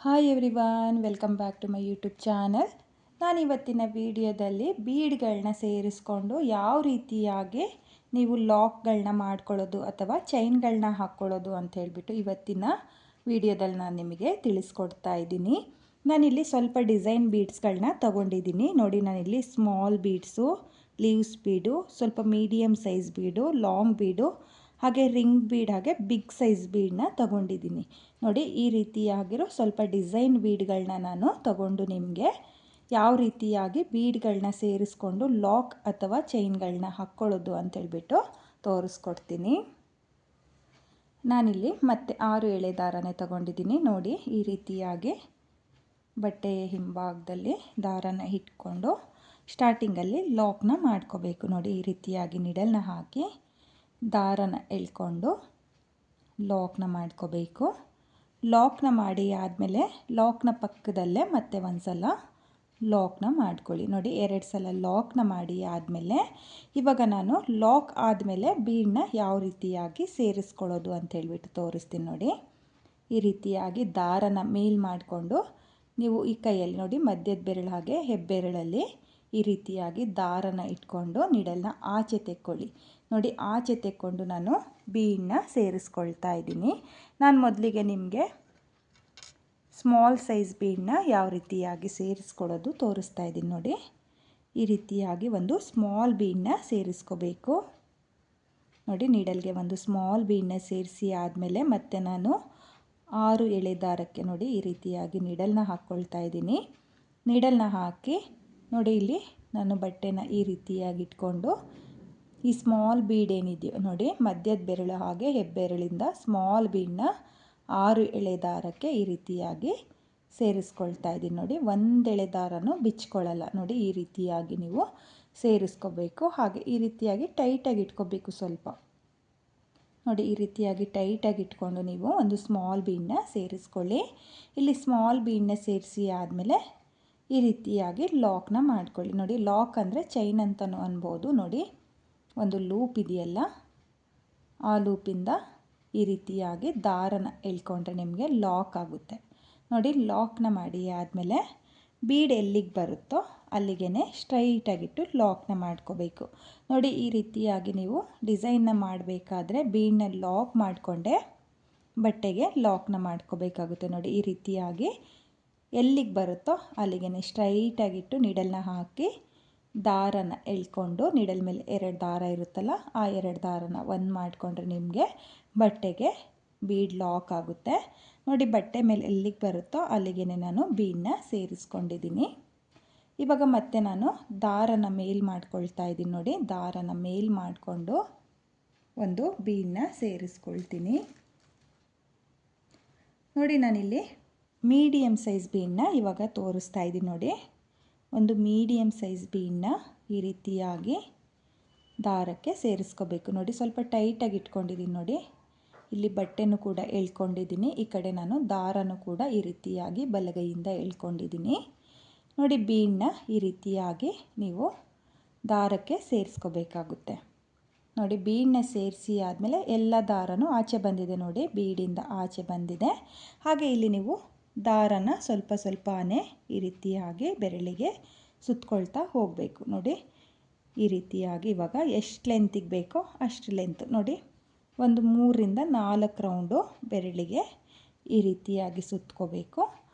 Hi everyone, welcome back to my YouTube channel. ನಾನು ಇವತ್ತಿನ ವಿಡಿಯೋದಲ್ಲಿ ಬೀಡ್ಗಳನ್ನ ಸೇರಿಸ್ಕೊಂಡು ಯಾವ ರೀತಿಯಾಗಿ ನೀವು ಲಾಕ್ಗಳನ್ನ ಮಾಡ್ಕೊಳ್ಳೋದು ಅಥವಾ ಚೈನ್ಗಳನ್ನ ಹಾಕ್ಕೊಳ್ಳೋದು ಅಂತ ಹೇಳಿಬಿಟ್ಟು ಇವತ್ತಿನ ವಿಡಿಯೋದಲ್ಲಿ ನಾನು ನಿಮಗೆ ತಿಳಿಸ್ಕೊಡ್ತಾ ಇದ್ದೀನಿ. ನಾನಿಲ್ಲಿ ಸ್ವಲ್ಪ ಡಿಸೈನ್ ಬೀಡ್ಸ್ಗಳನ್ನ ತಗೊಂಡಿದ್ದೀನಿ. ನೋಡಿ, ನಾನಿಲ್ಲಿ ಸ್ಮಾಲ್ ಬೀಡ್ಸು, ಲೀವ್ಸ್ ಬೀಡು, ಸ್ವಲ್ಪ ಮೀಡಿಯಮ್ ಸೈಜ್ ಬೀಡು, ಲಾಂಗ್ ಬೀಡು, ಹಾಗೆ ರಿಂಗ್ ಬೀಡ್, ಹಾಗೆ ಬಿಗ್ ಸೈಜ್ ಬೀಡನ್ನ ತಗೊಂಡಿದ್ದೀನಿ. ನೋಡಿ, ಈ ರೀತಿಯಾಗಿರೋ ಸ್ವಲ್ಪ ಡಿಸೈನ್ ಬೀಡ್ಗಳನ್ನ ನಾನು ತಗೊಂಡು ನಿಮಗೆ ಯಾವ ರೀತಿಯಾಗಿ ಬೀಡ್ಗಳನ್ನ ಸೇರಿಸ್ಕೊಂಡು ಲಾಕ್ ಅಥವಾ ಚೈನ್ಗಳನ್ನ ಹಾಕ್ಕೊಳ್ಳೋದು ಅಂತೇಳ್ಬಿಟ್ಟು ತೋರಿಸ್ಕೊಡ್ತೀನಿ. ನಾನಿಲ್ಲಿ ಮತ್ತೆ 6 ಎಳೆ ದಾರನೇ ತಗೊಂಡಿದ್ದೀನಿ. ನೋಡಿ, ಈ ರೀತಿಯಾಗಿ ಬಟ್ಟೆಯ ಹಿಂಭಾಗದಲ್ಲಿ ದಾರನ ಇಟ್ಕೊಂಡು ಸ್ಟಾರ್ಟಿಂಗಲ್ಲಿ ಲಾಕ್ನ ಮಾಡ್ಕೋಬೇಕು. ನೋಡಿ, ಈ ರೀತಿಯಾಗಿ ನಿಡಲ್ನ ಹಾಕಿ ದಾರನ ಎಳ್ಕೊಂಡು ಲಾಕ್ನ ಮಾಡ್ಕೋಬೇಕು. ಲಾಕ್ನ ಮಾಡಿ ಆದಮೇಲೆ ಲಾಕ್ನ ಪಕ್ಕದಲ್ಲೇ ಮತ್ತೆ ಒಂದು ಸಲ ಲಾಕ್ನ ಮಾಡ್ಕೊಳ್ಳಿ. ನೋಡಿ, 2 ಸಲ ಲಾಕ್ನ ಮಾಡಿ ಆದಮೇಲೆ ಇವಾಗ ನಾನು ಲಾಕ್ ಆದಮೇಲೆ ಬೀಡನ್ನ ಯಾವ ರೀತಿಯಾಗಿ ಸೇರಿಸ್ಕೊಳ್ಳೋದು ಅಂತ ಹೇಳ್ಬಿಟ್ಟು ತೋರಿಸ್ತೀನಿ. ನೋಡಿ, ಈ ರೀತಿಯಾಗಿ ದಾರನ ಮೇಲ್ ಮಾಡಿಕೊಂಡು ನೀವು ಈ ಕೈಯಲ್ಲಿ ನೋಡಿ ಮಧ್ಯದ ಬೆರಳು ಹಾಗೆ ಹೆಬ್ಬೆರಳಲ್ಲಿ ಈ ರೀತಿಯಾಗಿ ದಾರನ ಇಟ್ಕೊಂಡು ನಿಡಲ್ನ ಆಚೆ ತೆಕ್ಕೊಳ್ಳಿ. ನೋಡಿ, ಆಚೆ ತೆಕ್ಕೊಂಡು ನಾನು ಬೀಡನ್ನ ಸೇರಿಸ್ಕೊಳ್ತಾ ಇದ್ದೀನಿ. ನಾನು ಮೊದಲಿಗೆ ನಿಮಗೆ ಸ್ಮಾಲ್ ಸೈಜ್ ಬೀಡನ್ನ ಯಾವ ರೀತಿಯಾಗಿ ಸೇರಿಸ್ಕೊಳ್ಳೋದು ತೋರಿಸ್ತಾ ಇದ್ದೀನಿ. ನೋಡಿ, ಈ ರೀತಿಯಾಗಿ ಒಂದು ಸ್ಮಾಲ್ ಬೀಡನ್ನ ಸೇರಿಸ್ಕೋಬೇಕು. ನೋಡಿ, ನೀಡಲ್ಗೆ ಒಂದು ಸ್ಮಾಲ್ ಬೀಡನ್ನ ಸೇರಿಸಿ ಆದಮೇಲೆ ಮತ್ತೆ ನಾನು 6 ಎಳೆ ದಾರಕ್ಕೆ ನೋಡಿ ಈ ರೀತಿಯಾಗಿ ನೀಡಲ್ನ ಹಾಕ್ಕೊಳ್ತಾ ಇದ್ದೀನಿ. ನೀಡಲ್ನ ಹಾಕಿ ನೋಡಿ, ಇಲ್ಲಿ ನಾನು ಬಟ್ಟೆನ ಈ ರೀತಿಯಾಗಿ ಇಟ್ಕೊಂಡು ಈ ಸ್ಮಾಲ್ ಬೀಡ್ ಏನಿದೆಯೋ ನೋಡಿ ಮಧ್ಯದ ಬೆರಳು ಹಾಗೆ ಹೆಬ್ಬೆರಳಿಂದ ಸ್ಮಾಲ್ ಬೀಡನ್ನ 6 ಎಳೆ ದಾರಕ್ಕೆ ಈ ರೀತಿಯಾಗಿ ಸೇರಿಸ್ಕೊಳ್ತಾ ಇದ್ದೀನಿ. ನೋಡಿ, ಒಂದು ಎಳೆ ದಾರನೂ ಬಿಚ್ಕೊಳ್ಳಲ್ಲ. ನೋಡಿ, ಈ ರೀತಿಯಾಗಿ ನೀವು ಸೇರಿಸ್ಕೋಬೇಕು. ಹಾಗೆ ಈ ರೀತಿಯಾಗಿ ಟೈಟಾಗಿ ಇಟ್ಕೋಬೇಕು ಸ್ವಲ್ಪ. ನೋಡಿ, ಈ ರೀತಿಯಾಗಿ ಟೈಟಾಗಿ ಇಟ್ಕೊಂಡು ನೀವು ಒಂದು ಸ್ಮಾಲ್ ಬೀಡನ್ನ ಸೇರಿಸ್ಕೊಳ್ಳಿ. ಇಲ್ಲಿ ಸ್ಮಾಲ್ ಬೀಡನ್ನ ಸೇರಿಸಿ ಆದಮೇಲೆ ಈ ರೀತಿಯಾಗಿ ಲಾಕ್ನ ಮಾಡ್ಕೊಳ್ಳಿ. ನೋಡಿ, ಲಾಕ್ ಅಂದರೆ ಚೈನ್ ಅಂತಲೂ ಅನ್ಬೋದು. ನೋಡಿ, ಒಂದು ಲೂಪ್ ಇದೆಯಲ್ಲ, ಆ ಲೂಪಿಂದ ಈ ರೀತಿಯಾಗಿ ದಾರನ ಎಳ್ಕೊಂಡ್ರೆ ನಿಮಗೆ ಲಾಕ್ ಆಗುತ್ತೆ. ನೋಡಿ, ಲಾಕ್ನ ಮಾಡಿ ಆದಮೇಲೆ ಬೀಡ್ ಎಲ್ಲಿಗೆ ಬರುತ್ತೋ ಅಲ್ಲಿಗೆ ಸ್ಟ್ರೈಟಾಗಿಟ್ಟು ಲಾಕ್ನ ಮಾಡ್ಕೋಬೇಕು. ನೋಡಿ, ಈ ರೀತಿಯಾಗಿ ನೀವು ಡಿಸೈನ್ನ ಮಾಡಬೇಕಾದ್ರೆ ಬೀಡನ್ನ ಲಾಕ್ ಮಾಡಿಕೊಂಡೆ ಬಟ್ಟೆಗೆ ಲಾಕ್ನ ಮಾಡ್ಕೋಬೇಕಾಗುತ್ತೆ. ನೋಡಿ, ಈ ರೀತಿಯಾಗಿ ಎಲ್ಲಿಗೆ ಬರುತ್ತೋ ಅಲ್ಲಿಗೆ ಸ್ಟ್ರೈಟಾಗಿಟ್ಟು ನೀಡಲ್ನ ಹಾಕಿ ದಾರನ ಎಳ್ಕೊಂಡು ನೀಡಲ್ ಮೇಲೆ 2 ದಾರ ಇರುತ್ತಲ್ಲ, ಆ 2 ದಾರನ ಒಂದು ಮಾಡಿಕೊಂಡ್ರೆ ನಿಮಗೆ ಬಟ್ಟೆಗೆ ಬೀಡ್ ಲಾಕ್ ಆಗುತ್ತೆ. ನೋಡಿ, ಬಟ್ಟೆ ಮೇಲೆ ಎಲ್ಲಿಗೆ ಬರುತ್ತೋ ಅಲ್ಲಿಗೆ ನಾನು ಬೀಡನ್ನ ಸೇರಿಸ್ಕೊಂಡಿದ್ದೀನಿ. ಇವಾಗ ಮತ್ತೆ ನಾನು ದಾರನ ಮೇಲ್ ಮಾಡ್ಕೊಳ್ತಾ ಇದ್ದೀನಿ. ನೋಡಿ, ದಾರನ ಮೇಲ್ ಮಾಡಿಕೊಂಡು ಒಂದು ಬೀಡನ್ನ ಸೇರಿಸ್ಕೊಳ್ತೀನಿ. ನೋಡಿ, ನಾನಿಲ್ಲಿ ಮೀಡಿಯಮ್ ಸೈಜ್ ಬೀಡನ್ನ ಇವಾಗ ತೋರಿಸ್ತಾ ಇದ್ದೀನಿ. ನೋಡಿ, ಒಂದು ಮೀಡಿಯಮ್ ಸೈಜ್ ಬೀಡನ್ನ ಈ ರೀತಿಯಾಗಿ ದಾರಕ್ಕೆ ಸೇರಿಸ್ಕೋಬೇಕು. ನೋಡಿ, ಸ್ವಲ್ಪ ಟೈಟಾಗಿ ಇಟ್ಕೊಂಡಿದ್ದೀನಿ. ನೋಡಿ, ಇಲ್ಲಿ ಬಟ್ಟೆನೂ ಕೂಡ ಎಳ್ಕೊಂಡಿದ್ದೀನಿ. ಈ ಕಡೆ ನಾನು ದಾರನೂ ಕೂಡ ಈ ರೀತಿಯಾಗಿ ಬಲಗೈಯಿಂದ ಎಳ್ಕೊಂಡಿದ್ದೀನಿ. ನೋಡಿ, ಬೀಡನ್ನ ಈ ರೀತಿಯಾಗಿ ನೀವು ದಾರಕ್ಕೆ ಸೇರಿಸ್ಕೋಬೇಕಾಗುತ್ತೆ. ನೋಡಿ, ಬೀಡನ್ನ ಸೇರಿಸಿ ಆದಮೇಲೆ ಎಲ್ಲ ದಾರನೂ ಆಚೆ ಬಂದಿದೆ. ನೋಡಿ, ಬೀಡಿಂದ ಆಚೆ ಬಂದಿದೆ. ಹಾಗೆ ಇಲ್ಲಿ ನೀವು ದಾರನ ಸ್ವಲ್ಪ ಸ್ವಲ್ಪನೇ ಈ ರೀತಿಯಾಗಿ ಬೆರಳಿಗೆ ಸುತ್ಕೊಳ್ತಾ ಹೋಗಬೇಕು. ನೋಡಿ, ಈ ರೀತಿಯಾಗಿ ಇವಾಗ ಎಷ್ಟು ಲೆಂತಿಗೆ ಬೇಕೋ ಅಷ್ಟು ಲೆಂತ್ ನೋಡಿ, ಒಂದು 3 ರಿಂದ 4 ರೌಂಡು ಬೆರಳಿಗೆ ಈ ರೀತಿಯಾಗಿ ಸುತ್ಕೋಬೇಕು.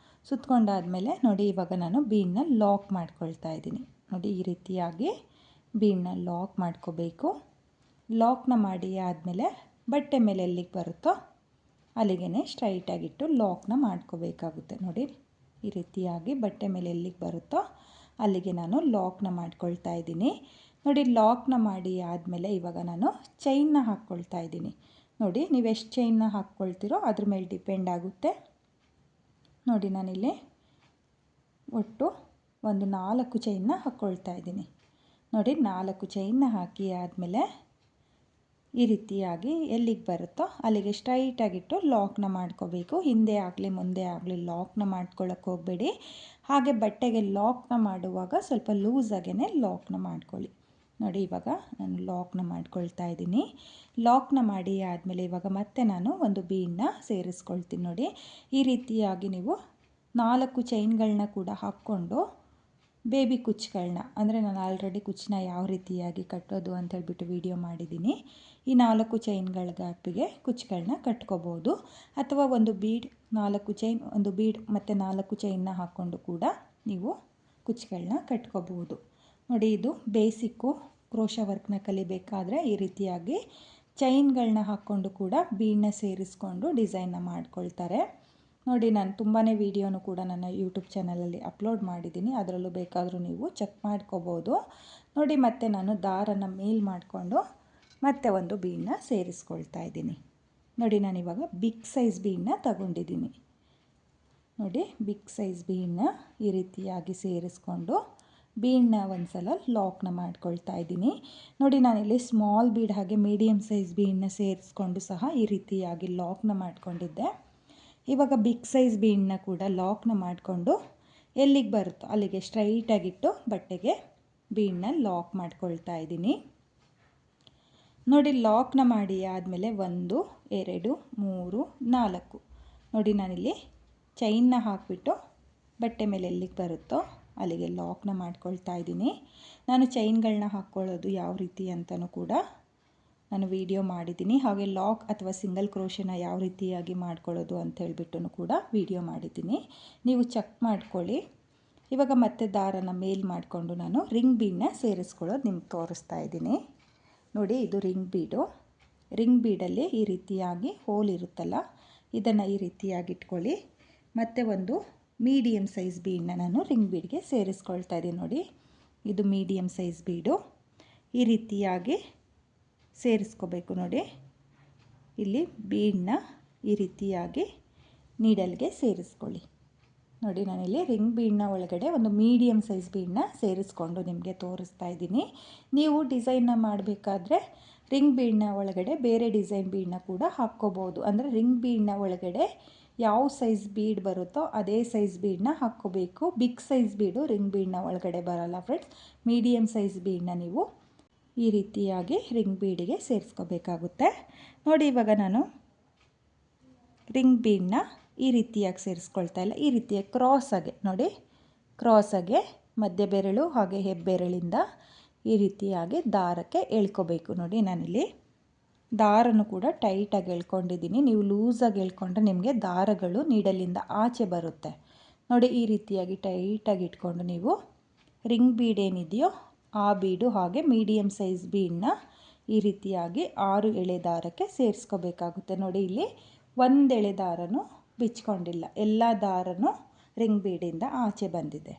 ಸುತ್ಕೊಂಡಾದಮೇಲೆ ನೋಡಿ, ಇವಾಗ ನಾನು ಬೀಡನ್ನ ಲಾಕ್ ಮಾಡ್ಕೊಳ್ತಾ ಇದ್ದೀನಿ. ನೋಡಿ, ಈ ರೀತಿಯಾಗಿ ಬೀಡನ್ನ ಲಾಕ್ ಮಾಡ್ಕೋಬೇಕು. ಲಾಕ್ನ ಮಾಡಿ ಆದಮೇಲೆ ಬಟ್ಟೆ ಮೇಲೆ ಎಲ್ಲಿಗೆ ಬರುತ್ತೋ ಅಲ್ಲಿಗೆ ಸ್ಟ್ರೈಟಾಗಿಟ್ಟು ಲಾಕ್ನ ಮಾಡ್ಕೋಬೇಕಾಗುತ್ತೆ. ನೋಡಿ, ಈ ರೀತಿಯಾಗಿ ಬಟ್ಟೆ ಮೇಲೆ ಎಲ್ಲಿಗೆ ಬರುತ್ತೋ ಅಲ್ಲಿಗೆ ನಾನು ಲಾಕ್ನ ಮಾಡ್ಕೊಳ್ತಾ ಇದ್ದೀನಿ. ನೋಡಿ, ಲಾಕ್ನ ಮಾಡಿ ಆದಮೇಲೆ ಇವಾಗ ನಾನು ಚೈನ್ನ ಹಾಕ್ಕೊಳ್ತಾ ಇದ್ದೀನಿ. ನೋಡಿ, ನೀವು ಎಷ್ಟು ಚೈನ್ನ ಹಾಕ್ಕೊಳ್ತೀರೋ ಅದ್ರ ಮೇಲೆ ಡಿಪೆಂಡ್ ಆಗುತ್ತೆ. ನೋಡಿ, ನಾನಿಲ್ಲಿ ಒಟ್ಟು ಒಂದು 4 ಚೈನ್ನ ಹಾಕ್ಕೊಳ್ತಾ ಇದ್ದೀನಿ. ನೋಡಿ, 4 ಚೈನ್ನ ಹಾಕಿ ಆದಮೇಲೆ ಈ ರೀತಿಯಾಗಿ ಎಲ್ಲಿಗೆ ಬರುತ್ತೋ ಅಲ್ಲಿಗೆ ಸ್ಟ್ರೈಟಾಗಿಟ್ಟು ಲಾಕ್ನ ಮಾಡ್ಕೋಬೇಕು. ಹಿಂದೆ ಆಗಲಿ ಮುಂದೆ ಆಗಲಿ ಲಾಕ್ನ ಮಾಡ್ಕೊಳ್ಳೋಕೆ ಹೋಗಬೇಡಿ. ಹಾಗೆ ಬಟ್ಟೆಗೆ ಲಾಕ್ನ ಮಾಡುವಾಗ ಸ್ವಲ್ಪ ಲೂಸಾಗೇ ಲಾಕ್ನ ಮಾಡ್ಕೊಳ್ಳಿ. ನೋಡಿ, ಇವಾಗ ನಾನು ಲಾಕ್ನ ಮಾಡ್ಕೊಳ್ತಾ ಇದ್ದೀನಿ. ಲಾಕ್ನ ಮಾಡಿ ಆದಮೇಲೆ ಇವಾಗ ಮತ್ತೆ ನಾನು ಒಂದು ಬೀಡನ್ನ ಸೇರಿಸ್ಕೊಳ್ತೀನಿ. ನೋಡಿ, ಈ ರೀತಿಯಾಗಿ ನೀವು 4 ಚೈನ್ಗಳನ್ನ ಕೂಡ ಹಾಕ್ಕೊಂಡು ಬೇಬಿ ಕುಚ್ಚುಗಳನ್ನ, ಅಂದರೆ ನಾನು ಆಲ್ರೆಡಿ ಕುಚ್ಚನ್ನ ಯಾವ ರೀತಿಯಾಗಿ ಕಟ್ಟೋದು ಅಂತ ಹೇಳ್ಬಿಟ್ಟು ವಿಡಿಯೋ ಮಾಡಿದ್ದೀನಿ. ಈ 4 ಚೈನ್ಗಳ ಗ್ಯಾಪಿಗೆ ಕುಚ್ಚುಗಳನ್ನ ಕಟ್ಕೋಬೋದು. ಅಥವಾ ಒಂದು ಬೀಡ್, 4 ಚೈನ್, ಒಂದು ಬೀಡ್ ಮತ್ತು 4 ಚೈನ್ನ ಹಾಕ್ಕೊಂಡು ಕೂಡ ನೀವು ಕುಚ್ಚುಗಳನ್ನ ಕಟ್ಕೋಬೋದು. ನೋಡಿ, ಇದು ಬೇಸಿಕ್ಕು. ಕ್ರೋಶಾ ವರ್ಕ್ನ ಕಲಿಬೇಕಾದ್ರೆ ಈ ರೀತಿಯಾಗಿ ಚೈನ್ಗಳನ್ನ ಹಾಕ್ಕೊಂಡು ಕೂಡ ಬೀಡನ್ನ ಸೇರಿಸ್ಕೊಂಡು ಡಿಸೈನ್ನ ಮಾಡ್ಕೊಳ್ತಾರೆ. ನೋಡಿ, ನಾನು ತುಂಬಾ ವೀಡಿಯೋನು ಕೂಡ ನನ್ನ ಯೂಟ್ಯೂಬ್ ಚಾನಲಲ್ಲಿ ಅಪ್ಲೋಡ್ ಮಾಡಿದ್ದೀನಿ. ಅದರಲ್ಲೂ ಬೇಕಾದರೂ ನೀವು ಚೆಕ್ ಮಾಡ್ಕೋಬೋದು. ನೋಡಿ, ಮತ್ತೆ ನಾನು ದಾರನ ಮೇಲ್ ಮಾಡಿಕೊಂಡು ಮತ್ತೆ ಒಂದು ಬೀಡನ್ನ ಸೇರಿಸ್ಕೊಳ್ತಾ ಇದ್ದೀನಿ. ನೋಡಿ, ನಾನಿವಾಗ ಬಿಗ್ ಸೈಜ್ ಬೀಡನ್ನ ತಗೊಂಡಿದ್ದೀನಿ. ನೋಡಿ, ಬಿಗ್ ಸೈಜ್ ಬೀಡನ್ನ ಈ ರೀತಿಯಾಗಿ ಸೇರಿಸ್ಕೊಂಡು ಬೀಡನ್ನ ಒಂದು ಸಲ ಲಾಕ್ನ ಮಾಡ್ಕೊಳ್ತಾ ಇದ್ದೀನಿ. ನೋಡಿ, ನಾನಿಲ್ಲಿ ಸ್ಮಾಲ್ ಬೀಡ್ ಹಾಗೆ ಮೀಡಿಯಮ್ ಸೈಜ್ ಬೀಡನ್ನ ಸೇರಿಸ್ಕೊಂಡು ಸಹ ಈ ರೀತಿಯಾಗಿ ಲಾಕ್ನ ಮಾಡ್ಕೊಂಡಿದ್ದೆ. ಇವಾಗ ಬಿಗ್ ಸೈಜ್ ಬೀಡನ್ನ ಕೂಡ ಲಾಕ್ನ ಮಾಡಿಕೊಂಡು ಎಲ್ಲಿಗೆ ಬರುತ್ತೋ ಅಲ್ಲಿಗೆ ಸ್ಟ್ರೈಟಾಗಿಟ್ಟು ಬಟ್ಟೆಗೆ ಬೀಡನ್ನ ಲಾಕ್ ಮಾಡ್ಕೊಳ್ತಾ ಇದ್ದೀನಿ. ನೋಡಿ, ಲಾಕ್ನ ಮಾಡಿ ಆದಮೇಲೆ 1 2 3 4 ನೋಡಿ, ನಾನಿಲ್ಲಿ ಚೈನ್ನ ಹಾಕಿಬಿಟ್ಟು ಬಟ್ಟೆ ಮೇಲೆ ಎಲ್ಲಿಗೆ ಬರುತ್ತೋ ಅಲ್ಲಿಗೆ ಲಾಕ್ನ ಮಾಡ್ಕೊಳ್ತಾ ಇದ್ದೀನಿ. ನಾನು ಚೈನ್ಗಳನ್ನ ಹಾಕ್ಕೊಳ್ಳೋದು ಯಾವ ರೀತಿ ಅಂತಲೂ ಕೂಡ ನಾನು ವಿಡಿಯೋ ಮಾಡಿದ್ದೀನಿ. ಹಾಗೆ ಲಾಕ್ ಅಥವಾ ಸಿಂಗಲ್ ಕ್ರೋಶನ ಯಾವ ರೀತಿಯಾಗಿ ಮಾಡ್ಕೊಳ್ಳೋದು ಅಂತ ಹೇಳ್ಬಿಟ್ಟು ಕೂಡ ವಿಡಿಯೋ ಮಾಡಿದ್ದೀನಿ. ನೀವು ಚೆಕ್ ಮಾಡ್ಕೊಳ್ಳಿ. ಇವಾಗ ಮತ್ತೆ ದಾರನ ಮೇಲ್ ಮಾಡಿಕೊಂಡು ನಾನು ರಿಂಗ್ ಬೀಡನ್ನ ಸೇರಿಸ್ಕೊಳ್ಳೋದು ನಿಮ್ಗೆ ತೋರಿಸ್ತಾ ಇದ್ದೀನಿ. ನೋಡಿ, ಇದು ರಿಂಗ್ ಬೀಡು. ರಿಂಗ್ ಬೀಡಲ್ಲಿ ಈ ರೀತಿಯಾಗಿ ಹೋಲ್ ಇರುತ್ತಲ್ಲ, ಇದನ್ನು ಈ ರೀತಿಯಾಗಿ ಇಟ್ಕೊಳ್ಳಿ. ಮತ್ತು ಒಂದು ಮೀಡಿಯಮ್ ಸೈಜ್ ಬೀಡನ್ನ ನಾನು ರಿಂಗ್ ಬೀಡ್ಗೆ ಸೇರಿಸ್ಕೊಳ್ತಾ ಇದ್ದೀನಿ. ನೋಡಿ, ಇದು ಮೀಡಿಯಮ್ ಸೈಜ್ ಬೀಡು. ಈ ರೀತಿಯಾಗಿ ಸೇರಿಸ್ಕೋಬೇಕು. ನೋಡಿ, ಇಲ್ಲಿ ಬೀಡನ್ನ ಈ ರೀತಿಯಾಗಿ ನೀಡಲ್ಗೆ ಸೇರಿಸ್ಕೊಳ್ಳಿ. ನೋಡಿ, ನಾನಿಲ್ಲಿ ರಿಂಗ್ ಬೀಡನ್ನ ಒಳಗಡೆ ಒಂದು ಮೀಡಿಯಮ್ ಸೈಜ್ ಬೀಡನ್ನ ಸೇರಿಸ್ಕೊಂಡು ನಿಮಗೆ ತೋರಿಸ್ತಾ ಇದ್ದೀನಿ. ನೀವು ಡಿಸೈನ್ನ ಮಾಡಬೇಕಾದ್ರೆ ರಿಂಗ್ ಬೀಡನ್ನ ಒಳಗಡೆ ಬೇರೆ ಡಿಸೈನ್ ಬೀಡನ್ನ ಕೂಡ ಹಾಕ್ಕೋಬೋದು. ಅಂದರೆ ರಿಂಗ್ ಬೀಡನ್ನ ಒಳಗಡೆ ಯಾವ ಸೈಜ್ ಬೀಡ್ ಬರುತ್ತೋ ಅದೇ ಸೈಜ್ ಬೀಡನ್ನ ಹಾಕ್ಕೋಬೇಕು. ಬಿಗ್ ಸೈಜ್ ಬೀಡು ರಿಂಗ್ ಬೀಡನ್ನ ಒಳಗಡೆ ಬರೋಲ್ಲ ಫ್ರೆಂಡ್ಸ್. ಮೀಡಿಯಮ್ ಸೈಜ್ ಬೀಡನ್ನ ನೀವು ಈ ರೀತಿಯಾಗಿ ರಿಂಗ್ ಬೀಡಿಗೆ ಸೇರಿಸ್ಕೋಬೇಕಾಗುತ್ತೆ. ನೋಡಿ, ಇವಾಗ ನಾನು ರಿಂಗ್ ಬೀಡನ್ನ ಈ ರೀತಿಯಾಗಿ ಸೇರಿಸ್ಕೊಳ್ತಾ ಇಲ್ಲ, ಈ ರೀತಿಯಾಗಿ ಕ್ರಾಸಾಗೆ, ನೋಡಿ, ಕ್ರಾಸಾಗೆ ಮಧ್ಯ ಬೆರಳು ಹಾಗೆ ಹೆಬ್ಬೆರಳಿಂದ ಈ ರೀತಿಯಾಗಿ ದಾರಕ್ಕೆ ಎಳ್ಕೋಬೇಕು. ನೋಡಿ, ನಾನಿಲ್ಲಿ ದಾರನು ಕೂಡ ಟೈಟಾಗಿ ಎಳ್ಕೊಂಡಿದ್ದೀನಿ. ನೀವು ಲೂಸಾಗಿ ಎಳ್ಕೊಂಡ್ರೆ ನಿಮಗೆ ದಾರಗಳು ನೀಡಲಿಂದ ಆಚೆ ಬರುತ್ತೆ. ನೋಡಿ, ಈ ರೀತಿಯಾಗಿ ಟೈಟಾಗಿ ಇಟ್ಕೊಂಡು ನೀವು ರಿಂಗ್ ಬೀಡ್ ಏನಿದೆಯೋ ಆ ಬೀಡು ಹಾಗೆ ಮೀಡಿಯಮ್ ಸೈಜ್ ಬೀಡನ್ನ ಈ ರೀತಿಯಾಗಿ 6 ಎಳೆ ದಾರಕ್ಕೆ ಸೇರಿಸ್ಕೋಬೇಕಾಗುತ್ತೆ. ನೋಡಿ, ಇಲ್ಲಿ 1 ಎಳೆ ದಾರನೂ ಬಿಚ್ಕೊಂಡಿಲ್ಲ, ಎಲ್ಲ ದಾರನೂ ರಿಂಗ್ ಬೀಡಿಂದ ಆಚೆ ಬಂದಿದೆ.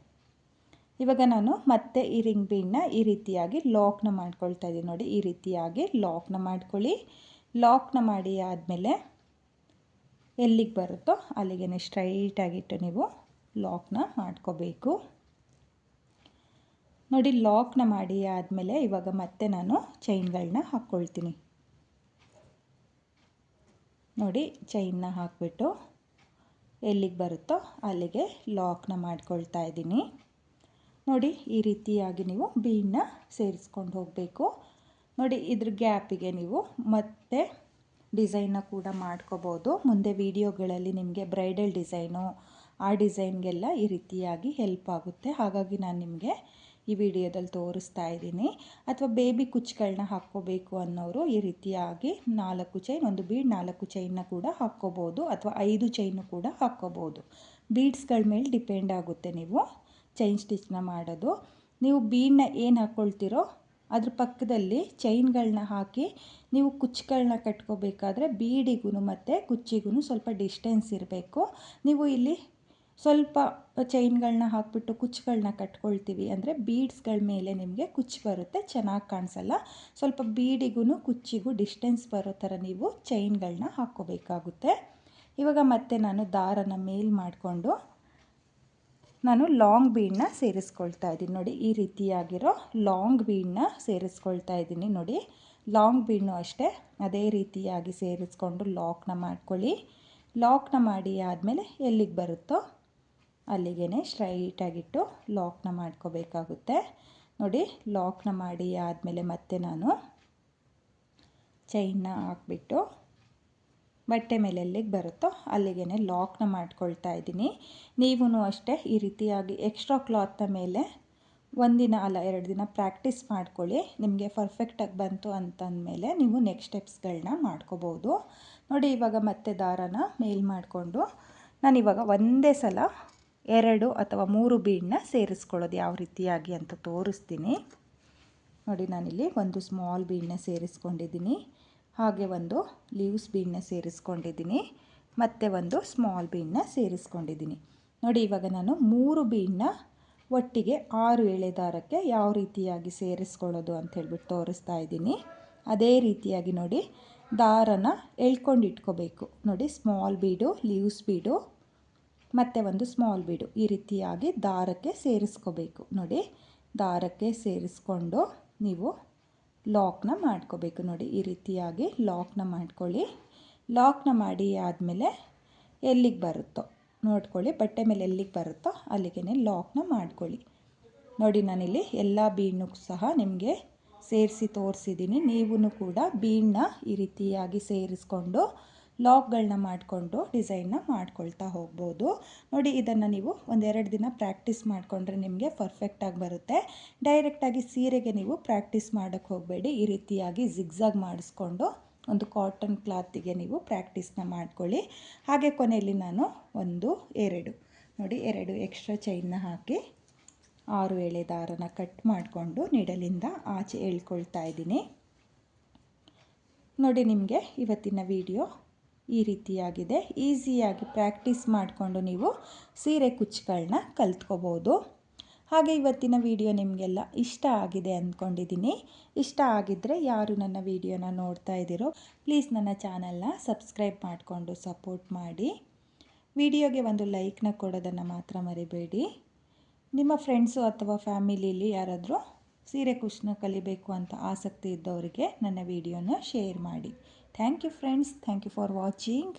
ಇವಾಗ ನಾನು ಮತ್ತೆ ಈ ರಿಂಗ್ ಬೀಡನ್ನ ಈ ರೀತಿಯಾಗಿ ಲಾಕ್ನ ಮಾಡ್ಕೊಳ್ತಾ ಇದ್ದೀನಿ. ನೋಡಿ, ಈ ರೀತಿಯಾಗಿ ಲಾಕ್ನ ಮಾಡ್ಕೊಳ್ಳಿ. ಲಾಕ್ನ ಮಾಡಿ ಆದಮೇಲೆ ಎಲ್ಲಿಗೆ ಬರುತ್ತೋ ಅಲ್ಲಿಗೆ ಸ್ಟ್ರೈಟಾಗಿಟ್ಟು ನೀವು ಲಾಕ್ನ ಮಾಡ್ಕೋಬೇಕು. ನೋಡಿ, ಲಾಕ್ನ ಮಾಡಿ ಆದಮೇಲೆ ಇವಾಗ ಮತ್ತೆ ನಾನು ಚೈನ್ಗಳನ್ನ ಹಾಕ್ಕೊಳ್ತೀನಿ. ನೋಡಿ, ಚೈನ್ನ ಹಾಕಿಬಿಟ್ಟು ಎಲ್ಲಿಗೆ ಬರುತ್ತೋ ಅಲ್ಲಿಗೆ ಲಾಕ್ನ ಮಾಡ್ಕೊಳ್ತಾ ಇದ್ದೀನಿ. ನೋಡಿ, ಈ ರೀತಿಯಾಗಿ ನೀವು ಬೀಡನ್ನ ಸೇರಿಸ್ಕೊಂಡು ಹೋಗಬೇಕು. ನೋಡಿ, ಇದ್ರ ಗ್ಯಾಪಿಗೆ ನೀವು ಮತ್ತೆ ಡಿಸೈನ್ನ ಕೂಡ ಮಾಡ್ಕೋಬೋದು. ಮುಂದೆ ವಿಡಿಯೋಗಳಲ್ಲಿ ನಿಮಗೆ ಬ್ರೈಡಲ್ ಡಿಸೈನು ಆ ಡಿಸೈನ್ಗೆಲ್ಲ ಈ ರೀತಿಯಾಗಿ ಹೆಲ್ಪ್ ಆಗುತ್ತೆ. ಹಾಗಾಗಿ ನಾನು ನಿಮಗೆ ಈ ವಿಡಿಯೋದಲ್ಲಿ ತೋರಿಸ್ತಾ ಇದ್ದೀನಿ. ಅಥವಾ ಬೇಬಿ ಕುಚ್ಚುಗಳನ್ನ ಹಾಕ್ಕೋಬೇಕು ಅನ್ನೋರು ಈ ರೀತಿಯಾಗಿ 4 ಚೈನ್, ಒಂದು ಬೀಡ್ 4 ಚೈನ್ನ ಕೂಡ ಹಾಕ್ಕೋಬೋದು. ಅಥವಾ 5 ಚೈನು ಕೂಡ ಹಾಕ್ಕೋಬೋದು. ಬೀಡ್ಸ್ಗಳ ಮೇಲೆ ಡಿಪೆಂಡ್ ಆಗುತ್ತೆ ನೀವು ಚೈನ್ ಸ್ಟಿಚ್ನ ಮಾಡೋದು. ನೀವು ಬೀಡನ್ನ ಏನು ಹಾಕ್ಕೊಳ್ತೀರೋ ಅದ್ರ ಪಕ್ಕದಲ್ಲಿ ಚೈನ್ಗಳನ್ನ ಹಾಕಿ ನೀವು ಕುಚ್ಚುಗಳನ್ನ ಕಟ್ಕೋಬೇಕಾದ್ರೆ ಬೀಡಿಗೂ ಮತ್ತು ಕುಚ್ಚಿಗೂ ಸ್ವಲ್ಪ ಡಿಸ್ಟೆನ್ಸ್ ಇರಬೇಕು. ನೀವು ಇಲ್ಲಿ ಸ್ವಲ್ಪ ಚೈನ್ಗಳನ್ನ ಹಾಕಿಬಿಟ್ಟು ಕುಚ್ಚುಗಳನ್ನ ಕಟ್ಕೊಳ್ತೀವಿ ಅಂದರೆ ಬೀಡ್ಸ್ಗಳ ಮೇಲೆ ನಿಮಗೆ ಕುಚ್ಚು ಬರುತ್ತೆ, ಚೆನ್ನಾಗಿ ಕಾಣಿಸಲ್ಲ. ಸ್ವಲ್ಪ ಬೀಡಿಗೂ ಕುಚ್ಚಿಗೂ ಡಿಸ್ಟೆನ್ಸ್ ಬರೋ ಥರ ನೀವು ಚೈನ್ಗಳನ್ನ ಹಾಕ್ಕೋಬೇಕಾಗುತ್ತೆ. ಇವಾಗ ಮತ್ತೆ ನಾನು ದಾರನ ಮೇಲ್ ಮಾಡಿಕೊಂಡು ನಾನು ಲಾಂಗ್ ಬೀಡನ್ನ ಸೇರಿಸ್ಕೊಳ್ತಾ ಇದ್ದೀನಿ. ನೋಡಿ, ಈ ರೀತಿಯಾಗಿರೋ ಲಾಂಗ್ ಬೀಡನ್ನ ಸೇರಿಸ್ಕೊಳ್ತಾ ಇದ್ದೀನಿ. ನೋಡಿ, ಲಾಂಗ್ ಬೀಡ್ನು ಅಷ್ಟೇ ಅದೇ ರೀತಿಯಾಗಿ ಸೇರಿಸ್ಕೊಂಡು ಲಾಕ್ನ ಮಾಡ್ಕೊಳ್ಳಿ. ಲಾಕ್ನ ಮಾಡಿ ಆದಮೇಲೆ ಎಲ್ಲಿಗೆ ಬರುತ್ತೋ ಅಲ್ಲಿಗೆ ಸ್ಟ್ರೈಟಾಗಿಟ್ಟು ಲಾಕ್ನ ಮಾಡ್ಕೋಬೇಕಾಗುತ್ತೆ. ನೋಡಿ, ಲಾಕ್ನ ಮಾಡಿ ಆದಮೇಲೆ ಮತ್ತೆ ನಾನು ಚೈನ್ನ ಹಾಕ್ಬಿಟ್ಟು ಬಟ್ಟೆ ಮೇಲೆ ಎಲ್ಲಿಗೆ ಬರುತ್ತೋ ಅಲ್ಲಿಗೆ ಲಾಕ್ನ ಮಾಡ್ಕೊಳ್ತಾ ಇದ್ದೀನಿ. ನೀವೂ ಅಷ್ಟೇ ಈ ರೀತಿಯಾಗಿ ಎಕ್ಸ್ಟ್ರಾ ಕ್ಲಾತ್ನ ಮೇಲೆ ಒಂದಿನ ಅಲ್ಲ 2 ದಿನ ಪ್ರಾಕ್ಟೀಸ್ ಮಾಡ್ಕೊಳ್ಳಿ. ನಿಮಗೆ ಪರ್ಫೆಕ್ಟಾಗಿ ಬಂತು ಅಂತಂದಮೇಲೆ ನೀವು ನೆಕ್ಸ್ಟ್ ಸ್ಟೆಪ್ಸ್ಗಳನ್ನ ಮಾಡ್ಕೋಬೋದು. ನೋಡಿ ಇವಾಗ ಮತ್ತೆ ದಾರನ ಮೇಲ್ ಮಾಡಿಕೊಂಡು ನಾನಿವಾಗ ಒಂದೇ ಸಲ 2 ಅಥವಾ 3 ಬೀಡನ್ನ ಸೇರಿಸ್ಕೊಳ್ಳೋದು ಯಾವ ರೀತಿಯಾಗಿ ಅಂತ ತೋರಿಸ್ತೀನಿ. ನೋಡಿ ನಾನಿಲ್ಲಿ ಒಂದು ಸ್ಮಾಲ್ ಬೀಡನ್ನ ಸೇರಿಸ್ಕೊಂಡಿದ್ದೀನಿ, ಹಾಗೆ ಒಂದು ಲೀವ್ಸ್ ಬೀಡನ್ನ ಸೇರಿಸ್ಕೊಂಡಿದ್ದೀನಿ, ಮತ್ತು ಒಂದು ಸ್ಮಾಲ್ ಬೀಡನ್ನ ಸೇರಿಸ್ಕೊಂಡಿದ್ದೀನಿ. ನೋಡಿ ಇವಾಗ ನಾನು 3 ಬೀಡನ್ನ ಒಟ್ಟಿಗೆ 6 ಎಳೆ ದಾರಕ್ಕೆ ಯಾವ ರೀತಿಯಾಗಿ ಸೇರಿಸ್ಕೊಳ್ಳೋದು ಅಂತ ಹೇಳ್ಬಿಟ್ಟು ತೋರಿಸ್ತಾ ಇದ್ದೀನಿ. ಅದೇ ರೀತಿಯಾಗಿ ನೋಡಿ ದಾರನ ಎಳ್ಕೊಂಡು ಇಟ್ಕೋಬೇಕು. ನೋಡಿ ಸ್ಮಾಲ್ ಬೀಡು, ಲೀವ್ಸ್ ಬೀಡು ಮತ್ತು ಒಂದು ಸ್ಮಾಲ್ ಬೀಡು ಈ ರೀತಿಯಾಗಿ ದಾರಕ್ಕೆ ಸೇರಿಸ್ಕೋಬೇಕು. ನೋಡಿ ದಾರಕ್ಕೆ ಸೇರಿಸ್ಕೊಂಡು ನೀವು ಲಾಕ್ನ ಮಾಡ್ಕೋಬೇಕು. ನೋಡಿ ಈ ರೀತಿಯಾಗಿ ಲಾಕ್ನ ಮಾಡ್ಕೊಳ್ಳಿ. ಲಾಕ್ನ ಮಾಡಿ ಆದಮೇಲೆ ಎಲ್ಲಿಗೆ ಬರುತ್ತೋ ನೋಡ್ಕೊಳ್ಳಿ, ಬಟ್ಟೆ ಮೇಲೆ ಎಲ್ಲಿಗೆ ಬರುತ್ತೋ ಅಲ್ಲಿಗೆ ಲಾಕ್ನ ಮಾಡ್ಕೊಳ್ಳಿ. ನೋಡಿ ನಾನಿಲ್ಲಿ ಎಲ್ಲ ಬೀಡ್ನೂ ಸಹ ನಿಮಗೆ ಸೇರಿಸಿ ತೋರಿಸಿದ್ದೀನಿ. ನೀವೂ ಕೂಡ ಬೀಡನ್ನ ಈ ರೀತಿಯಾಗಿ ಸೇರಿಸ್ಕೊಂಡು ಲಾಕ್ಗಳನ್ನ ಮಾಡಿಕೊಂಡು ಡಿಸೈನ್ನ ಮಾಡ್ಕೊಳ್ತಾ ಹೋಗ್ಬೋದು. ನೋಡಿ ಇದನ್ನು ನೀವು 1-2 ದಿನ ಪ್ರಾಕ್ಟೀಸ್ ಮಾಡಿಕೊಂಡ್ರೆ ನಿಮಗೆ ಪರ್ಫೆಕ್ಟಾಗಿ ಬರುತ್ತೆ. ಡೈರೆಕ್ಟಾಗಿ ಸೀರೆಗೆ ನೀವು ಪ್ರಾಕ್ಟೀಸ್ ಮಾಡೋಕ್ಕೆ ಹೋಗಬೇಡಿ. ಈ ರೀತಿಯಾಗಿ ಜಿಗ್ಜಾಗ್ ಮಾಡಿಸ್ಕೊಂಡು ಒಂದು ಕಾಟನ್ ಕ್ಲಾತಿಗೆ ನೀವು ಪ್ರಾಕ್ಟೀಸ್ನ ಮಾಡ್ಕೊಳ್ಳಿ. ಹಾಗೆ ಕೊನೆಯಲ್ಲಿ ನಾನು 1-2 ನೋಡಿ 2 ಎಕ್ಸ್ಟ್ರಾ ಚೈನ್ನ ಹಾಕಿ 6 ಎಳೆ ದಾರನ ಕಟ್ ಮಾಡಿಕೊಂಡು ನೀಡಲಿಂದ ಆಚೆ ಎಳ್ಕೊಳ್ತಾ ಇದ್ದೀನಿ. ನೋಡಿ ನಿಮಗೆ ಇವತ್ತಿನ ವಿಡಿಯೋ ಈ ರೀತಿಯಾಗಿದೆ. ಈಸಿಯಾಗಿ ಪ್ರಾಕ್ಟೀಸ್ ಮಾಡಿಕೊಂಡು ನೀವು ಸೀರೆ ಕುಚ್ಚುಗಳನ್ನ ಕಲ್ತ್ಕೋಬೋದು. ಹಾಗೆ ಇವತ್ತಿನ ವಿಡಿಯೋ ನಿಮಗೆಲ್ಲ ಇಷ್ಟ ಆಗಿದೆ ಅಂದ್ಕೊಂಡಿದ್ದೀನಿ. ಇಷ್ಟ ಆಗಿದ್ದರೆ ಯಾರು ನನ್ನ ವಿಡಿಯೋನ ನೋಡ್ತಾ ಇದ್ದೀರೋ ಪ್ಲೀಸ್ ನನ್ನ ಚಾನಲ್ನ ಸಬ್ಸ್ಕ್ರೈಬ್ ಮಾಡಿಕೊಂಡು ಸಪೋರ್ಟ್ ಮಾಡಿ. ವಿಡಿಯೋಗೆ ಒಂದು ಲೈಕ್ನ ಕೊಡೋದನ್ನು ಮಾತ್ರ ಮರಿಬೇಡಿ. ನಿಮ್ಮ ಫ್ರೆಂಡ್ಸು ಅಥವಾ ಫ್ಯಾಮಿಲಿಯಲ್ಲಿ ಯಾರಾದರೂ ಸೀರೆ ಕುಚ್ಚನ್ನ ಕಲಿಬೇಕು ಅಂತ ಆಸಕ್ತಿ ಇದ್ದವರಿಗೆ ನನ್ನ ವಿಡಿಯೋನ ಶೇರ್ ಮಾಡಿ. Thank you friends, thank you for watching.